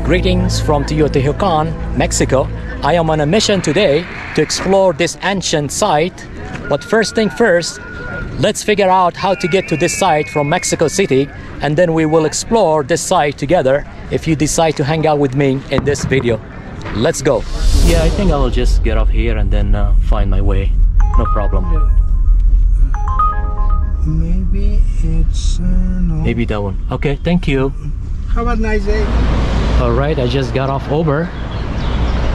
Greetings from Teotihuacan, Mexico. I am on a mission today to explore this ancient site. But first thing first, let's figure out how to get to this site from Mexico City, and then we will explore this site together if you decide to hang out with me in this video. Let's go. Yeah, I think I'll just get off here and then find my way. No problem. Maybe it's no. Maybe that one. Okay, thank you. Have a nice day. Alright, I just got off Uber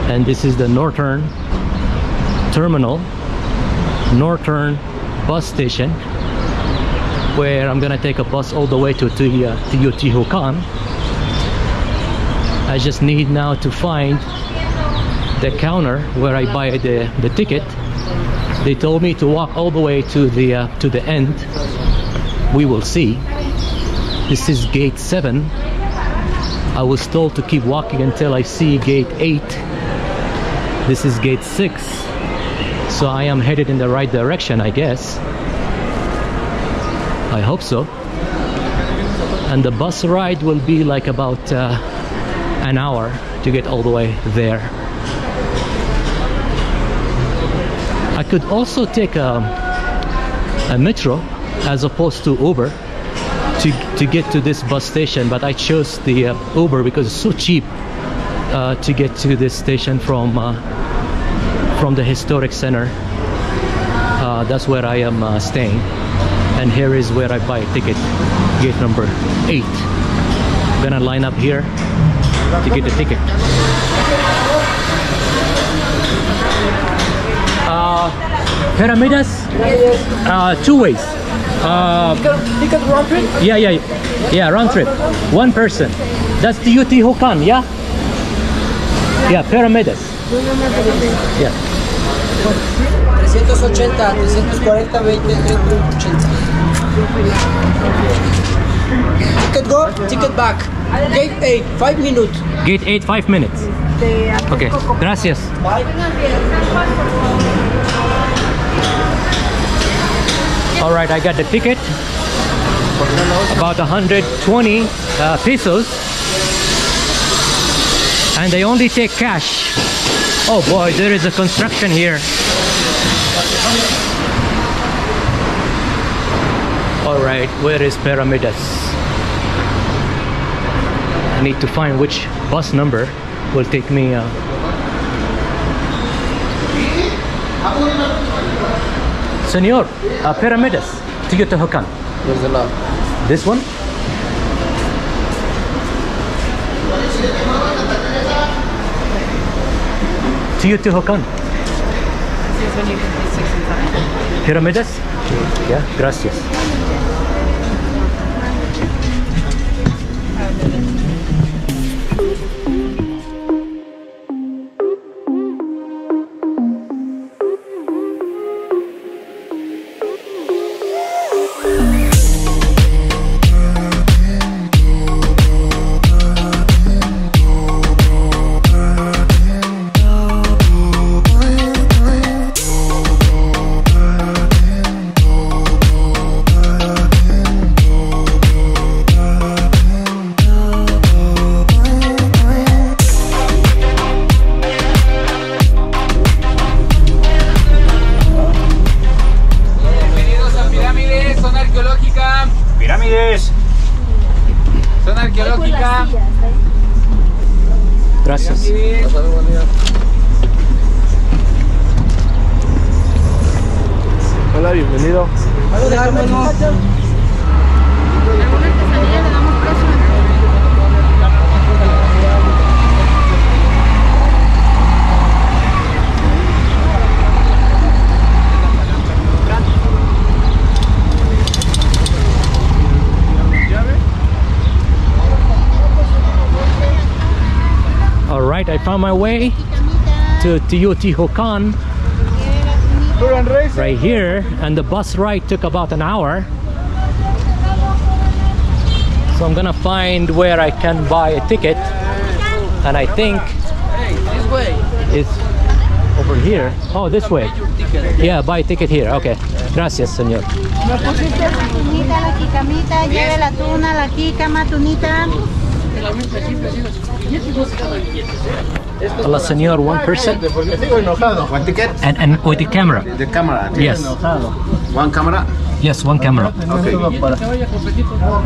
and this is the Northern Terminal, Northern bus station, where I'm gonna take a bus all the way to Teotihuacan. I just need now to find the counter where I buy the ticket. They told me to walk all the way to the end. We will see. This is gate 7. I was told to keep walking until I see gate 8. This is gate 6. So I am headed in the right direction, I guess. I hope so. And the bus ride will be like about an hour to get all the way there. I could also take a metro as opposed to Uber to get to this bus station, but I chose the Uber because it's so cheap to get to this station from the historic center. That's where I am staying, and here is where I buy a ticket, gate number 8. I'm gonna line up here to get the ticket. Pyramidas? 2 ways. Ticket round trip? Yeah, round trip. 1 person. That's Teotihuacan, yeah? Yeah, pyramids. Yeah. 380, 340, 20, 380. Ticket go, ticket back. Gate 8, 5 minutes. Gate 8, 5 minutes. Okay, gracias. Alright, I got the ticket. About 120 pesos. And they only take cash. Oh boy, there is a construction here. Alright, where is Pyramidas? I need to find which bus number will take me Senor, Pyramidas, Teotihuacan. Where's the love? This one? Teotihuacan. This is when you can pay 6 and 7. Pyramidas? Yeah, gracias. Zona arqueológica. Gracias. Hola, bienvenido. Hola, hermano. ¿Alguna artesanía le damos precio? right, I found my way to Teotihuacan right here, and the bus ride took about an hour. So I'm gonna find where I can buy a ticket, and I think This way. it's over here. Oh, this way. Yeah, buy a ticket here. Okay. Gracias, señor. Tunita, la jicamita, lleve la tuna, la jícama, tunita. Hola, señor. One person. One ticket? And with the camera. The camera. Yes. One camera? Yes, one camera. Okay.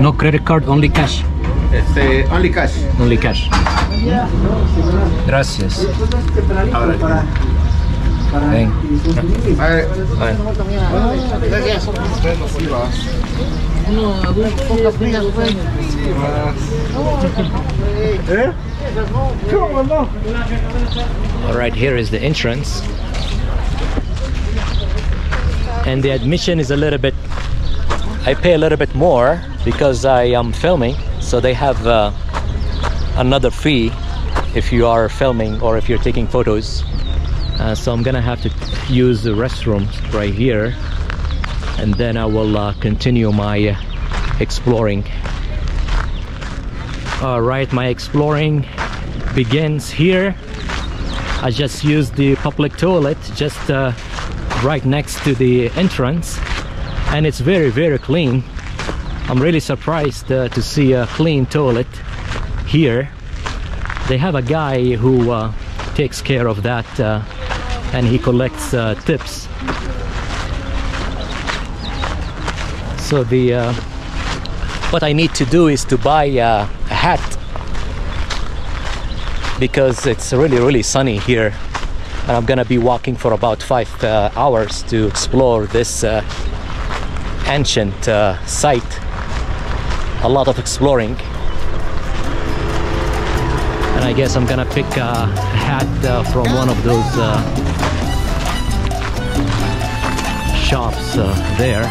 No credit card, only cash. Only cash. Only cash. Gracias. Ahora. Thank Bye. Bye. All right, here is the entrance, and the admission is a little bit, I pay a little bit more because I am filming, so they have another fee if you are filming or if you're taking photos. So I'm gonna have to use the restrooms right here, and then I will continue my exploring. All right, my exploring begins here. I just used the public toilet just right next to the entrance, and it's very, very clean. I'm really surprised to see a clean toilet here. They have a guy who takes care of that, and he collects tips. So what I need to do is to buy a hat, because it's really, really sunny here, and I'm gonna be walking for about 5 hours to explore this ancient site. A lot of exploring, and I guess I'm gonna pick a hat from one of those shops there.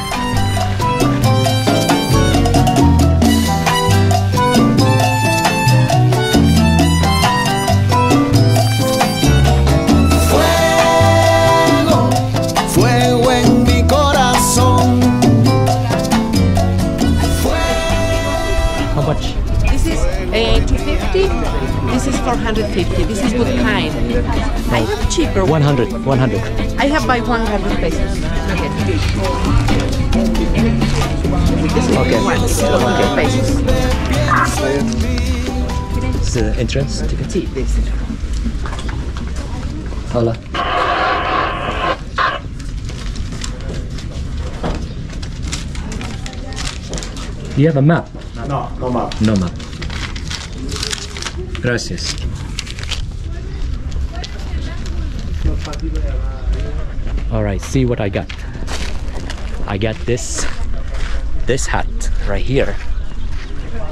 Fuego en mi corazón. How much? This is 250. This is 450. This is good kind. I have cheaper. 100. I have by 100 pesos. Okay. This is Okay. 100 pesos. This is the entrance ticket. Sí, this. Hola. Do you have a map? No, no map. No map. Gracias. All right, see what I got. I got this hat right here,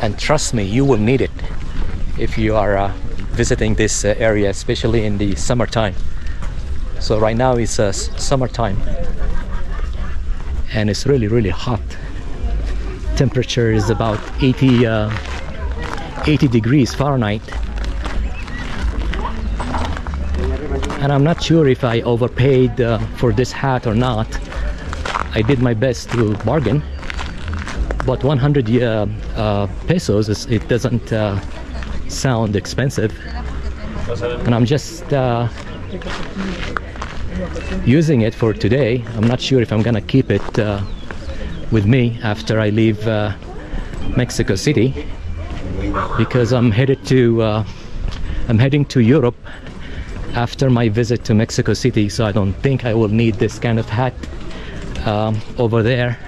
and trust me, you will need it if you are visiting this area, especially in the summertime. So right now it's summertime, and it's really, really hot. Temperature is about 80 degrees Fahrenheit, and I'm not sure if I overpaid for this hat or not. I did my best to bargain, but 100 pesos it doesn't sound expensive, and I'm just using it for today. I'm not sure if I'm gonna keep it with me after I leave Mexico City, because I'm heading to Europe after my visit to Mexico City, so I don't think I will need this kind of hat over there.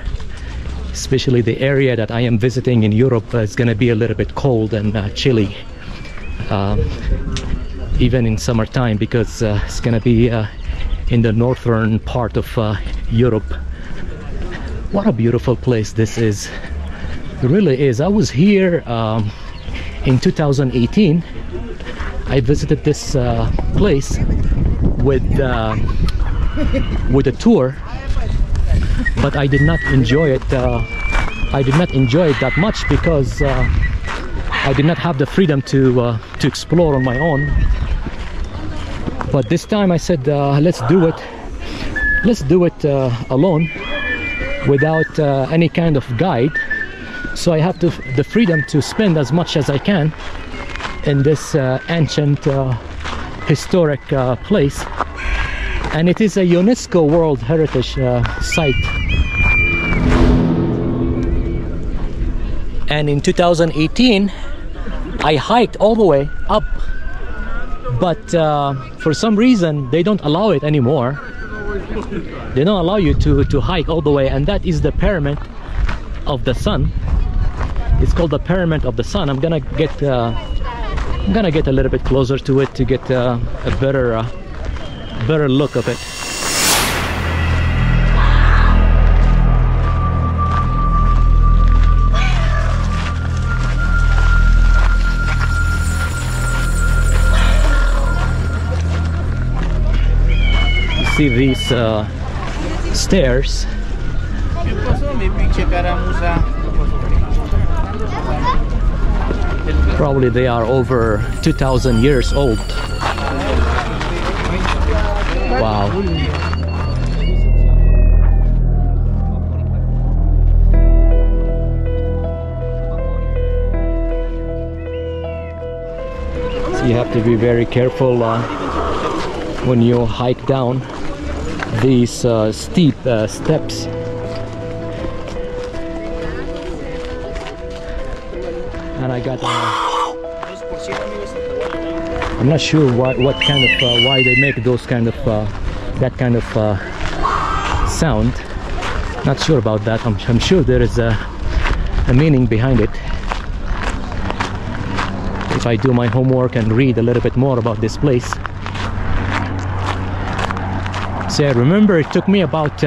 Especially the area that I am visiting in Europe is going to be a little bit cold and chilly, even in summertime, because it's going to be in the northern part of Europe. What a beautiful place this is. It really is. I was here in 2018. I visited this place with a tour, but I did not enjoy it. I did not enjoy it that much because I did not have the freedom to explore on my own. But this time I said, let's do it alone, without any kind of guide. So I have the freedom to spend as much as I can in this ancient historic place, and it is a UNESCO World Heritage Site. And in 2018 I hiked all the way up, but for some reason they don't allow it anymore. They don't allow you to hike all the way, and that is the Pyramid of the Sun. It's called the Pyramid of the Sun. I'm gonna get a little bit closer to it to get a better look of it. See these stairs. Probably they are over 2,000 years old. Wow. So you have to be very careful when you hike down these steep steps. And I got I'm not sure what kind of why they make those kind of that kind of sound. Not sure about that. I'm sure there is a meaning behind it. If I do my homework and read a little bit more about this place. So I remember it took me about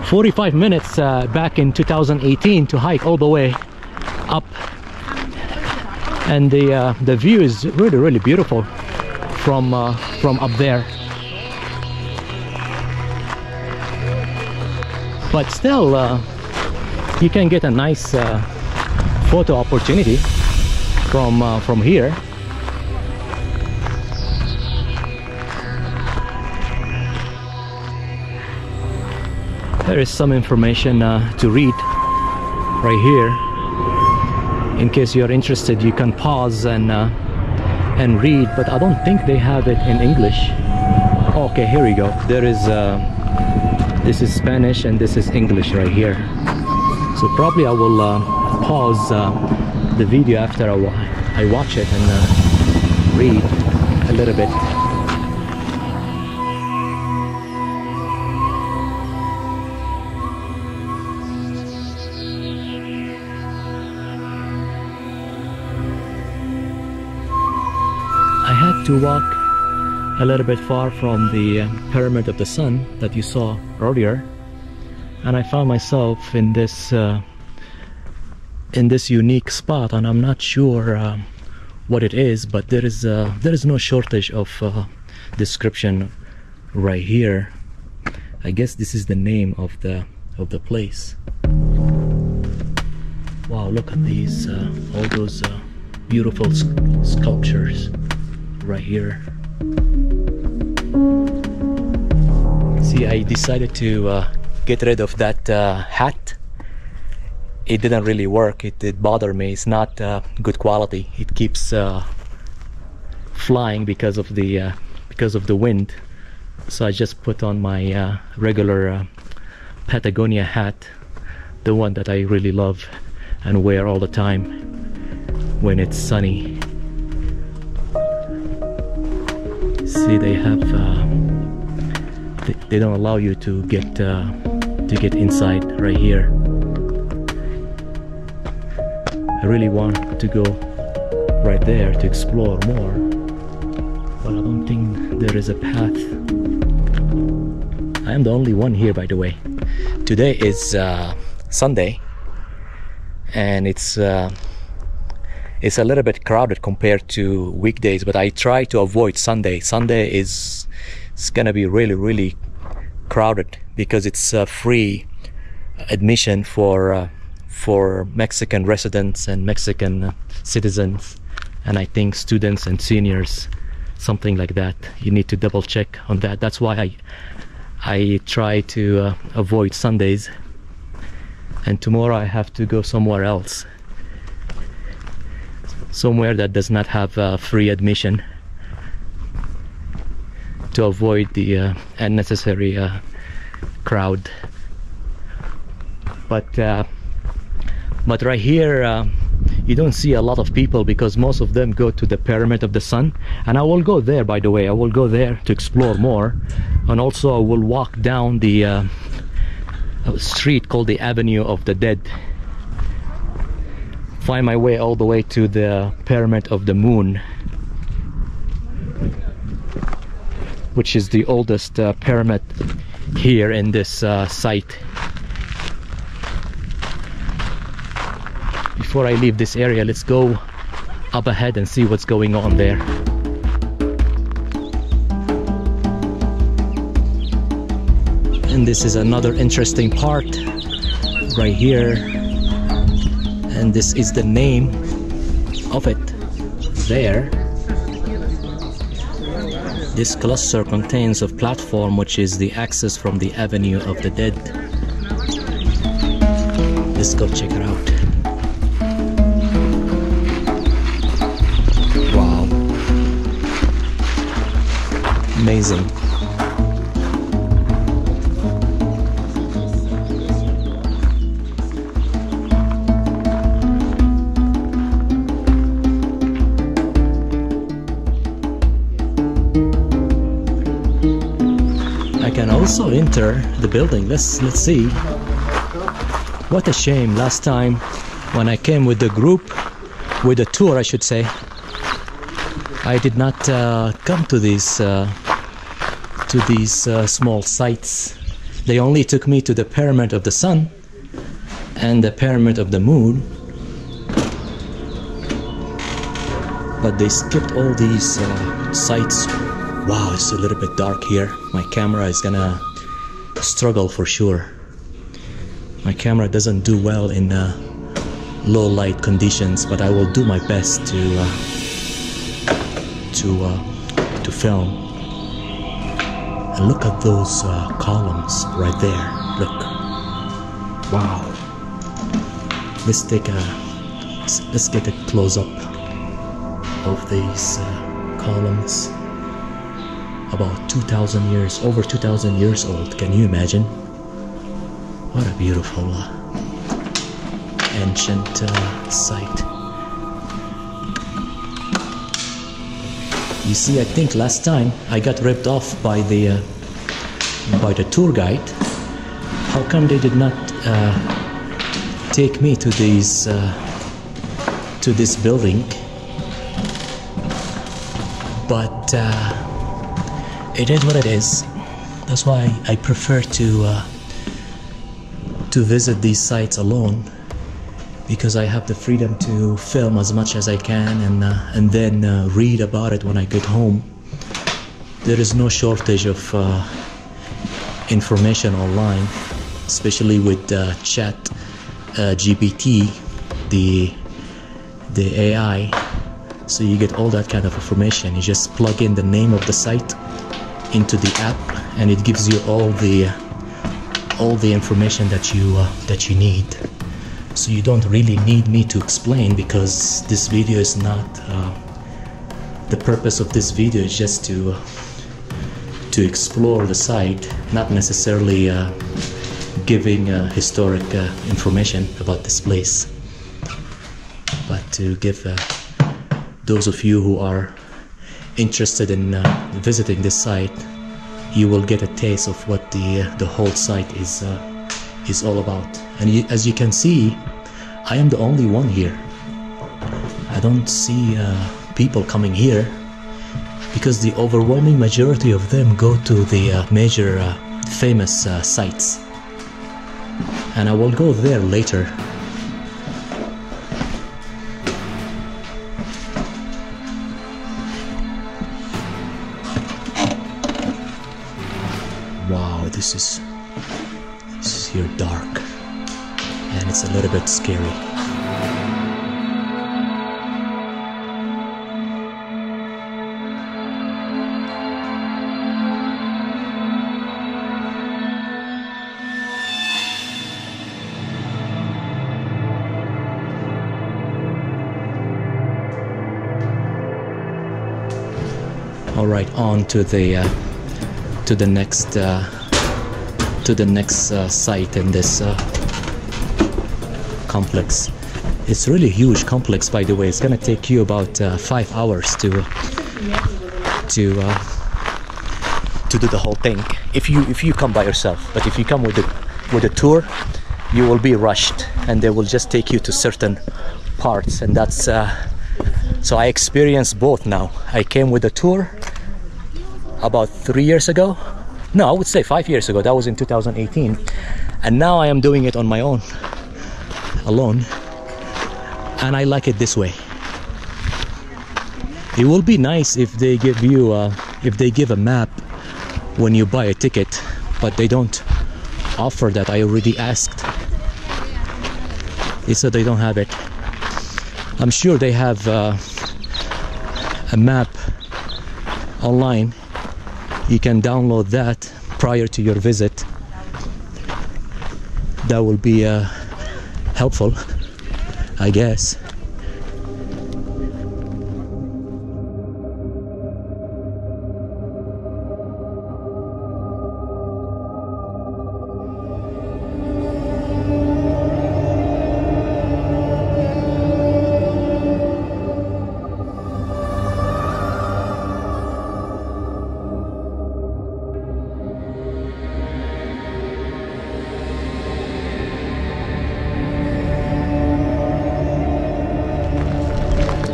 45 minutes back in 2018 to hike all the way up, and the view is really beautiful from up there. But still you can get a nice photo opportunity from here. There is some information to read right here. In case you're interested, you can pause and read, but I don't think they have it in English. Okay, here we go. There is this is Spanish and this is English right here. So probably I will pause the video after I watch it and read a little bit. I had to walk a little bit far from the Pyramid of the Sun that you saw earlier, and I found myself in this unique spot, and I'm not sure what it is, but there is no shortage of description right here. I guess this is the name of the place. Wow, look at these all those beautiful sculptures right here. See, I decided to get rid of that hat. It didn't really work. It did bother me. It's not good quality. It keeps flying because of the wind. So I just put on my regular Patagonia hat, the one that I really love and wear all the time when it's sunny. See, they have they don't allow you to get inside right here. I really want to go right there to explore more, but I don't think there is a path. I am the only one here, by the way. Today is Sunday, and it's a little bit crowded compared to weekdays, but I try to avoid Sunday. Sunday is gonna be really crowded because it's free admission for Mexican residents and Mexican citizens, and I think students and seniors something like that. You need to double check on that. That's why I try to avoid Sundays, and tomorrow I have to go somewhere else, somewhere that does not have free admission, to avoid the unnecessary crowd. But right here you don't see a lot of people, because most of them go to the Pyramid of the Sun, and I will go there, by the way. I will go there to explore more, and also I will walk down the street called the Avenue of the Dead, find my way all the way to the Pyramid of the Moon, which is the oldest pyramid here in this site. Before I leave this area, let's go up ahead and see what's going on there. And this is another interesting part right here, and this is the name of it there. This cluster contains a platform which is the access from the Avenue of the Dead. Let's go check it out. Wow. Amazing. I can also enter the building. Let's see. What a shame, last time when I came with the group, with a tour I should say, I did not come to these small sites. They only took me to the Pyramid of the Sun and the Pyramid of the Moon, but they skipped all these sites. Wow, it's a little bit dark here. My camera is gonna struggle for sure. My camera doesn't do well in low light conditions, but I will do my best to film. And look at those columns right there. Look. Wow. Let's get a close up of these columns. About 2,000 years, over 2,000 years old. Can you imagine? What a beautiful ancient site. You see, I think last time I got ripped off by the tour guide. How come they did not take me to this building? But it is what it is. That's why I prefer to visit these sites alone, because I have the freedom to film as much as I can and then read about it when I get home. There is no shortage of information online, especially with chat GPT, the AI. So you get all that kind of information. You just plug in the name of the site into the app, and it gives you all the information that you need. So you don't really need me to explain, because this video is not the purpose of this video is just to explore the site, not necessarily giving historic information about this place, but to give those of you who are interested in visiting this site, you will get a taste of what the whole site is all about. And as you can see, I am the only one here. I don't see people coming here, because the overwhelming majority of them go to the major famous sites, and I will go there later. Wow, this is here dark, and it's a little bit scary. All right, on to the next site in this complex. It's really a huge complex, by the way. It's gonna take you about 5 hours to do the whole thing if you come by yourself. But if you come with a tour, you will be rushed, and they will just take you to certain parts, and that's so I experienced both now. I came with a tour about 3 years ago. No, I would say 5 years ago. That was in 2018, and now I am doing it on my own, alone, and I like it this way. It will be nice if they give you if they give a map when you buy a ticket, but they don't offer that. I already asked. They said they don't have it. I'm sure they have a map online. You can download that prior to your visit. That will be helpful, I guess.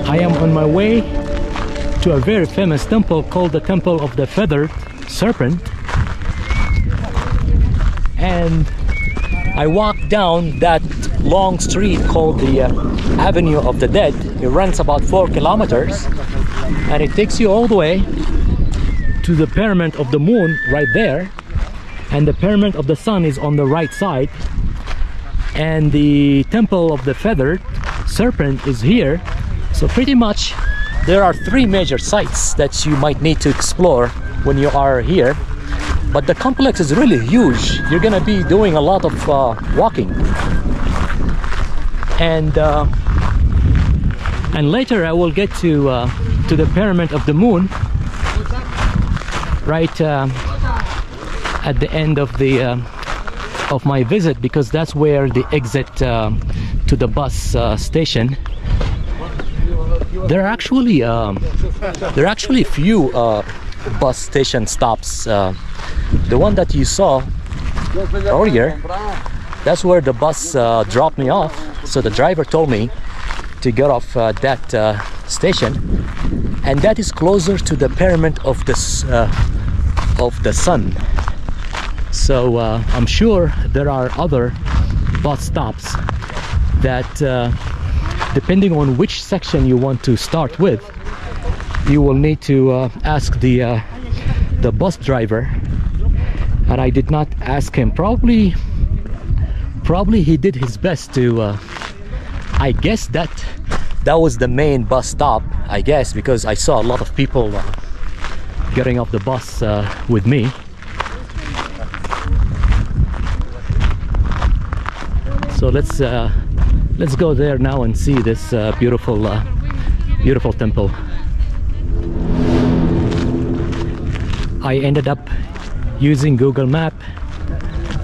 I am on my way to a very famous temple called the Temple of the Feathered Serpent, and I walked down that long street called the Avenue of the Dead. It runs about 4 kilometers, and it takes you all the way to the Pyramid of the Moon right there, and the Pyramid of the Sun is on the right side, and the Temple of the Feathered Serpent is here. So pretty much there are 3 major sites that you might need to explore when you are here, but the complex is really huge. You're gonna be doing a lot of walking, and later I will get to the Pyramid of the Moon right at the end of my visit, because that's where the exit to the bus station. There are actually few bus station stops. The one that you saw earlier, that's where the bus dropped me off. So the driver told me to get off that station, and that is closer to the Pyramid of the Sun. So I'm sure there are other bus stops that depending on which section you want to start with, you will need to ask the bus driver. And I did not ask him. Probably he did his best to I guess that was the main bus stop, I guess, because I saw a lot of people getting off the bus with me. So let's go there now and see this beautiful temple. I ended up using Google Map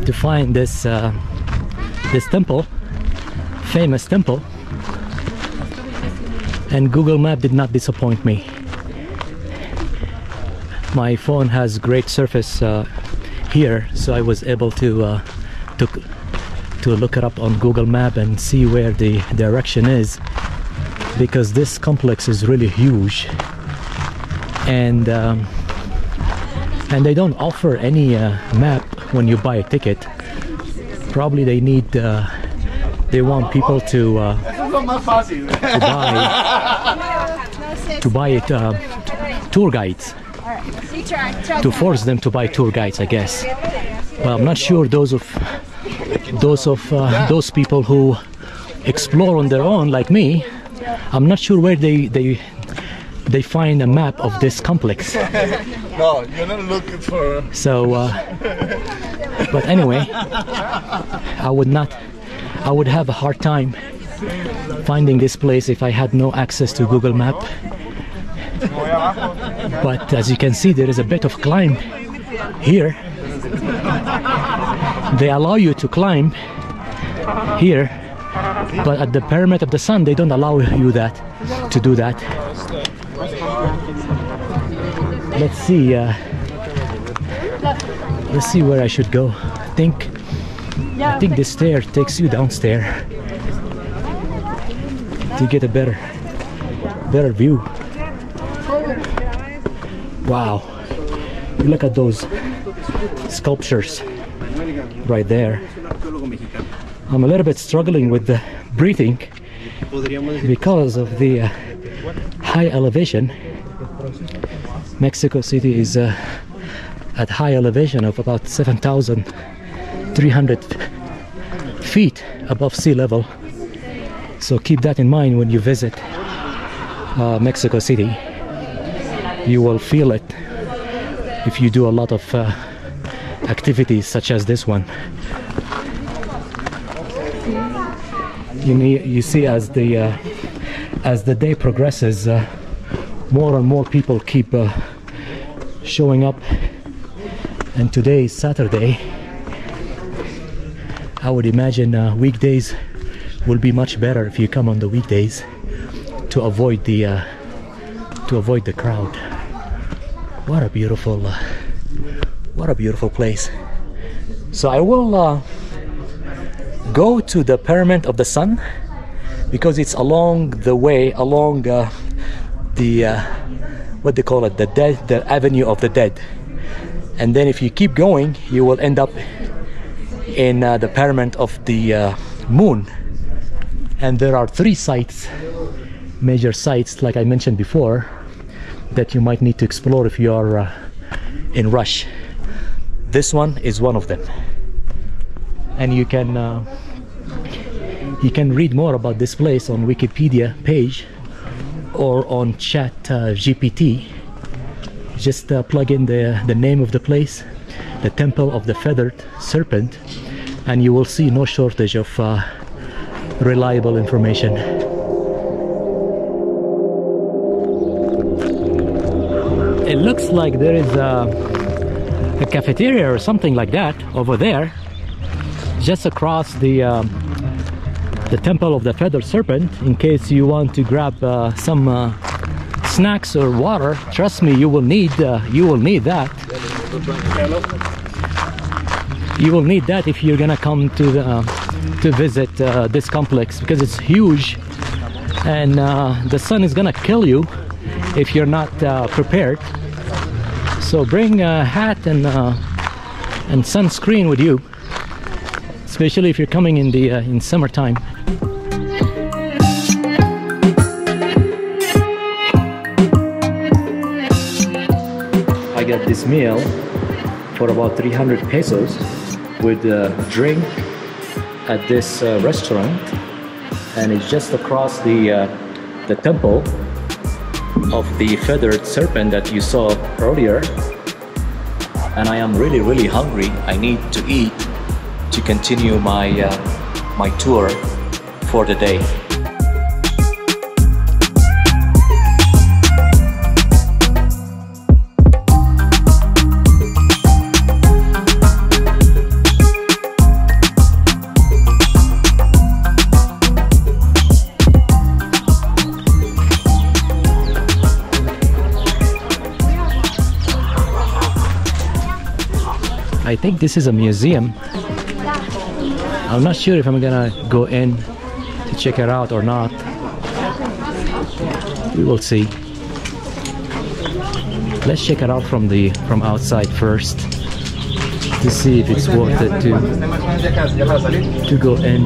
to find this temple, famous temple, and Google Map did not disappoint me. My phone has great surface here, so I was able to look it up on Google Map and see where the direction is, because this complex is really huge, and they don't offer any map when you buy a ticket. Probably they need they want people to buy it tour guides, to force them to buy tour guides, I guess. Well, I'm not sure those people who explore on their own like me, I'm not sure where they find a map of this complex. No, you're not looking for. So but anyway, I would have a hard time finding this place if I had no access to Google Map. But as you can see, there is a bit of climb here. They allow you to climb here, but at the Pyramid of the Sun they don't allow you to do that. Let's see where I should go. I think this stair takes you downstairs to get a better view. Wow, look at those sculptures right there. I'm a little bit struggling with the breathing because of the high elevation. Mexico City is at high elevation of about 7,300 feet above sea level. So keep that in mind when you visit Mexico City. You will feel it if you do a lot of activities such as this one. You see, as the day progresses, more and more people keep showing up. And today is Saturday. I would imagine weekdays will be much better if you come on the weekdays to avoid the crowd. What a beautiful place. So I will go to the Pyramid of the Sun because it's along the way, along the what they call it, the Avenue of the Dead. And then if you keep going, you will end up in the Pyramid of the Moon. And there are 3 sites, major sites, like I mentioned before, that you might need to explore if you are in rush. This one is one of them, and you can read more about this place on Wikipedia page or on Chat GPT. Just plug in the name of the place, the Temple of the Feathered Serpent, and you will see no shortage of reliable information. It looks like there is a cafeteria or something like that over there, just across the Temple of the Feathered Serpent, in case you want to grab some snacks or water. Trust me, you will need that. You will need that if you're gonna come to visit this complex, because it's huge, and the sun is gonna kill you if you're not prepared. So bring a hat and sunscreen with you, especially if you're coming in summertime. I got this meal for about 300 pesos with a drink at this restaurant, and it's just across the temple of the Feathered Serpent that you saw earlier. And I am really hungry. I need to eat to continue my my tour for the day. I think this is a museum. I'm not sure if I'm gonna go in to check it out or not. We will see. Let's check it out from outside first to see if it's worth it to go in.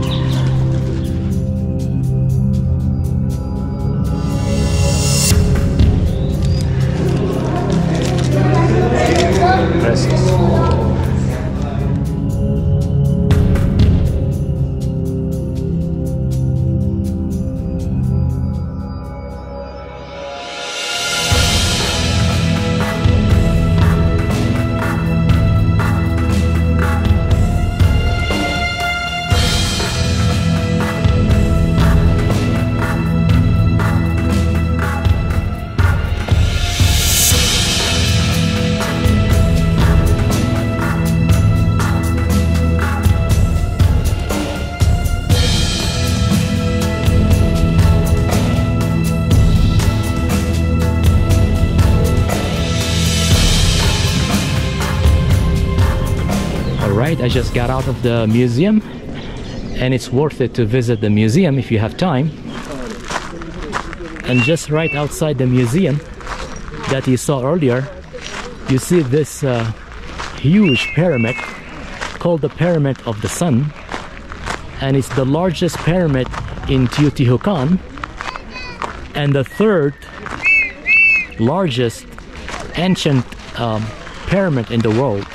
outside. I just got out of the museum, and it's worth it to visit the museum if you have time. And just right outside the museum that you saw earlier, you see this huge pyramid called the Pyramid of the Sun, and it's the largest pyramid in Teotihuacan and the third largest ancient pyramid in the world.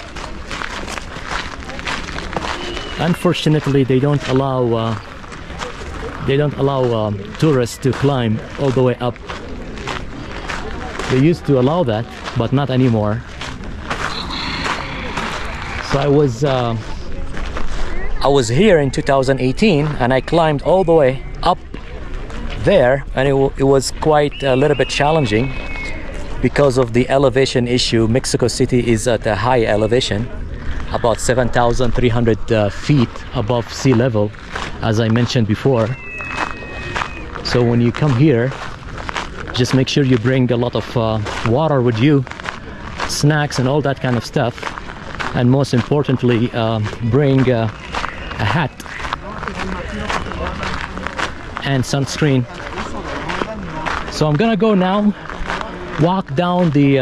Unfortunately, they don't allow tourists to climb all the way up. They used to allow that, but not anymore. So I was here in 2018, and I climbed all the way up there, and it was quite a little bit challenging because of the elevation issue. Mexico City is at a high elevation, about 7,300 feet above sea level, as I mentioned before. So when you come here, just make sure you bring a lot of water with you, snacks and all that kind of stuff, and most importantly, bring a hat and sunscreen. So I'm gonna go now, walk down the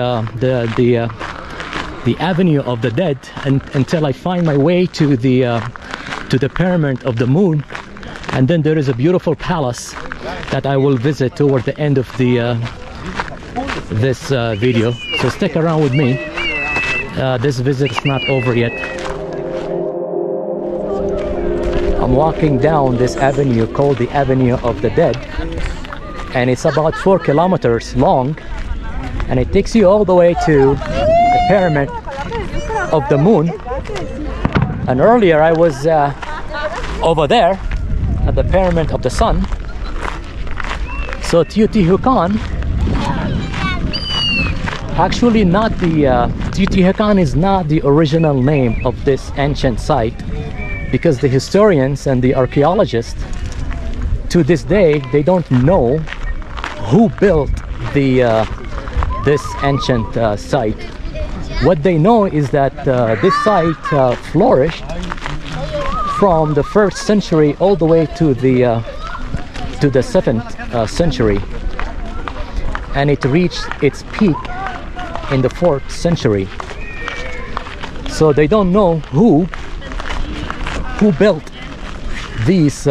Avenue of the Dead until I find my way to the Pyramid of the Moon, and then there is a beautiful palace that I will visit toward the end of this video. So stick around with me. This visit is not over yet. I'm walking down this avenue called the Avenue of the Dead, and it's about 4 kilometers long, and it takes you all the way to the Pyramid of the Moon. And earlier I was over there at the Pyramid of the Sun. So Teotihuacan, actually not the Teotihuacan is not the original name of this ancient site, because the historians and the archaeologists to this day, they don't know who built this ancient site. What they know is that this site flourished from the 1st century all the way to the 7th century, and it reached its peak in the 4th century. So they don't know who built these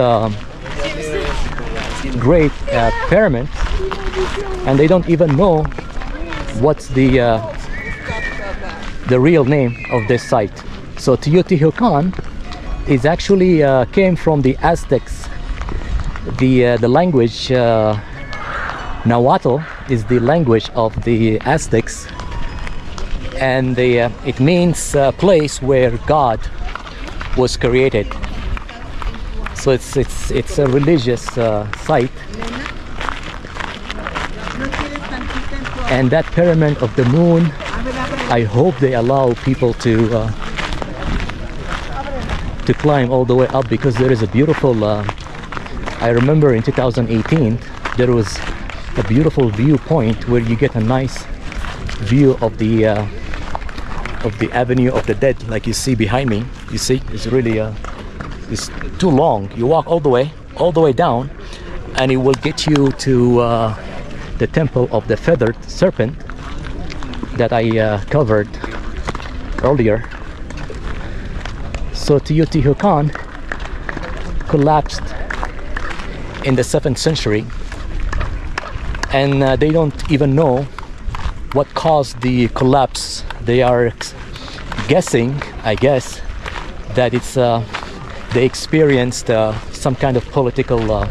great pyramids, and they don't even know what's the real name of this site. So Teotihuacan is actually came from the Aztecs. The language Nahuatl is the language of the Aztecs, and it means place where God was created. So it's a religious site, and that Pyramid of the Moon, I hope they allow people to climb all the way up, because there is a beautiful I remember in 2018 there was a beautiful viewpoint where you get a nice view of the Avenue of the Dead, like you see behind me. You see, it's really it's too long. You walk all the way down, and it will get you to the temple of the Feathered Serpent that I covered earlier. So Teotihuacan collapsed in the 7th century, and they don't even know what caused the collapse. They are guessing, I guess, that it's they experienced some kind of political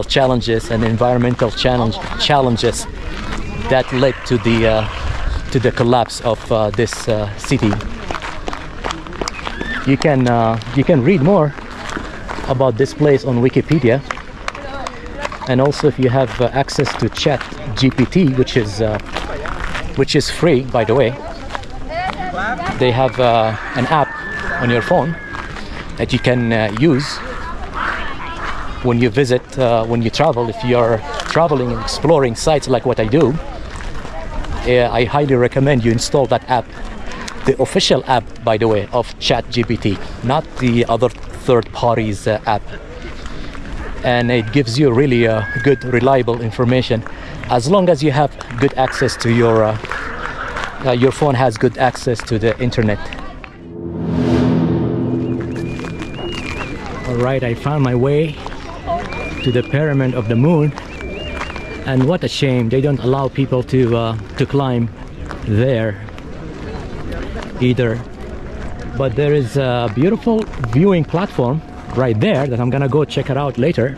challenges and environmental challenges that led to the collapse of this city. You can read more about this place on Wikipedia, and also if you have access to Chat GPT, which is free, by the way. They have an app on your phone that you can use when you visit, when you travel. If you are traveling and exploring sites like what I do, I highly recommend you install that app, the official app, by the way, of ChatGPT, not the other third parties app. And it gives you really good, reliable information, as long as you have good access to your phone has good access to the internet. All right, I found my way to the Pyramid of the Moon, and what a shame they don't allow people to climb there either. But there is a beautiful viewing platform right there that I'm gonna go check it out later,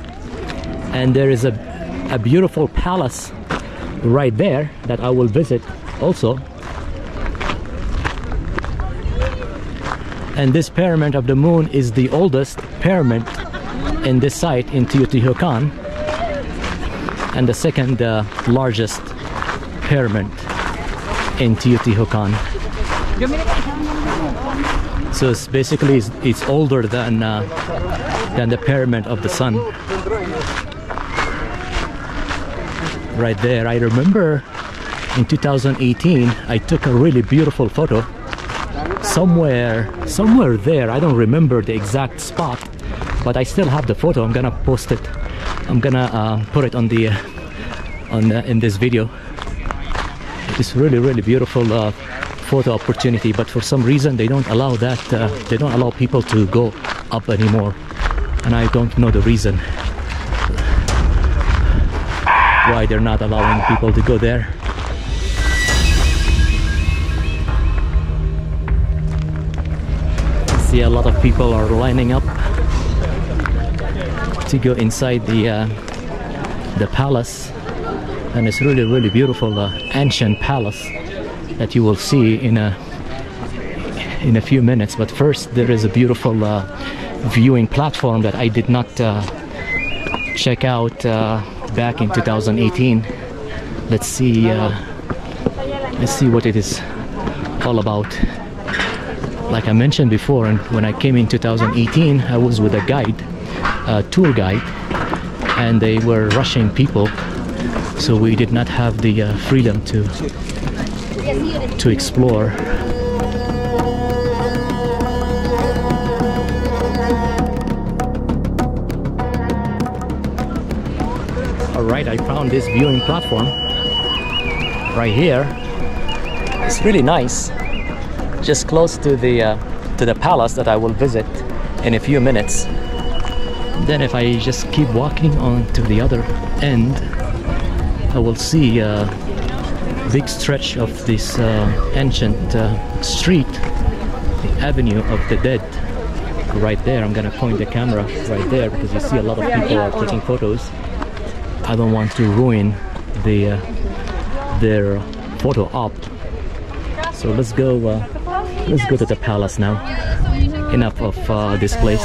and there is a beautiful palace right there that I will visit also. And this Pyramid of the Moon is the oldest pyramid in this site in Teotihuacan, and the second largest pyramid in Teotihuacan. So it's basically it's older than the Pyramid of the Sun. Right there, I remember in 2018 I took a really beautiful photo somewhere there. I don't remember the exact spot, but I still have the photo. I'm gonna post it. I'm gonna put it on the in this video. It's really beautiful photo opportunity, but for some reason they don't allow that. They don't allow people to go up anymore, and I don't know the reason why they're not allowing people to go there. See, a lot of people are lining up to go inside the palace, and it's really beautiful ancient palace that you will see in a few minutes. But first, there is a beautiful viewing platform that I did not check out back in 2018. Let's see what it is all about. Like I mentioned before, and when I came in 2018, I was with a guide, a tour guide, and they were rushing people, so we did not have the freedom to explore. All right, I found this viewing platform right here. It's really nice, just close to the palace that I will visit in a few minutes. Then if I just keep walking on to the other end, I will see a big stretch of this ancient street, the Avenue of the Dead. Right there, I'm gonna point the camera right there because you see a lot of people are taking photos. I don't want to ruin their photo op. So let's go to the palace now. Enough of this place.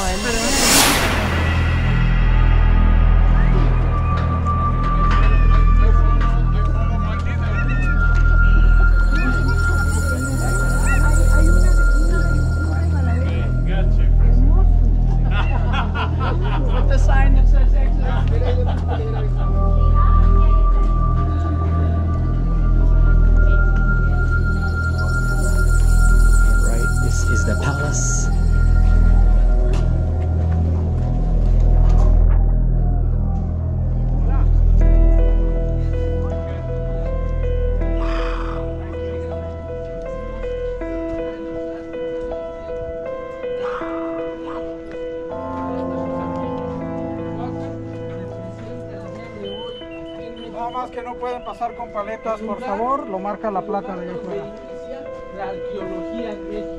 Nada más que no pueden pasar con paletas, por favor, lo marca la placa de allá afuera. La arqueología en México.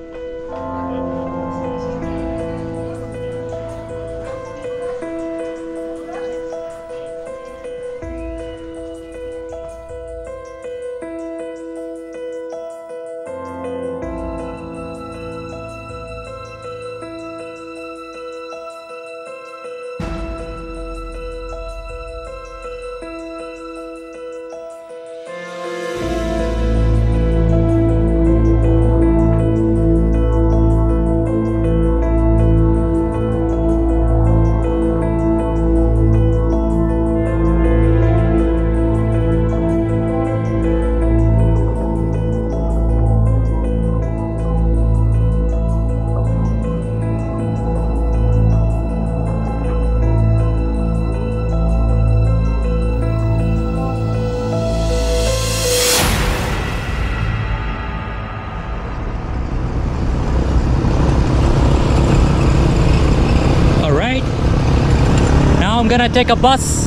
I'm gonna take a bus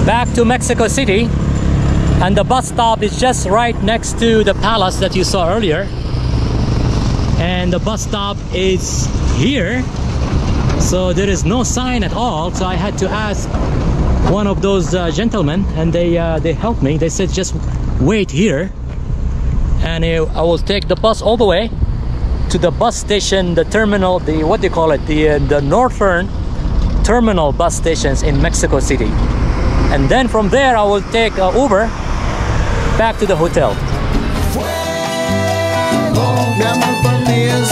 back to Mexico City, and the bus stop is just right next to the palace that you saw earlier, and the bus stop is here, so there is no sign at all. So I had to ask one of those gentlemen, and they helped me. They said just wait here, and I will take the bus all the way to the bus station, the terminal, the what do you call it, the northern terminal bus stations in Mexico City, and then from there I will take Uber back to the hotel. Fuego, mi amor por ti es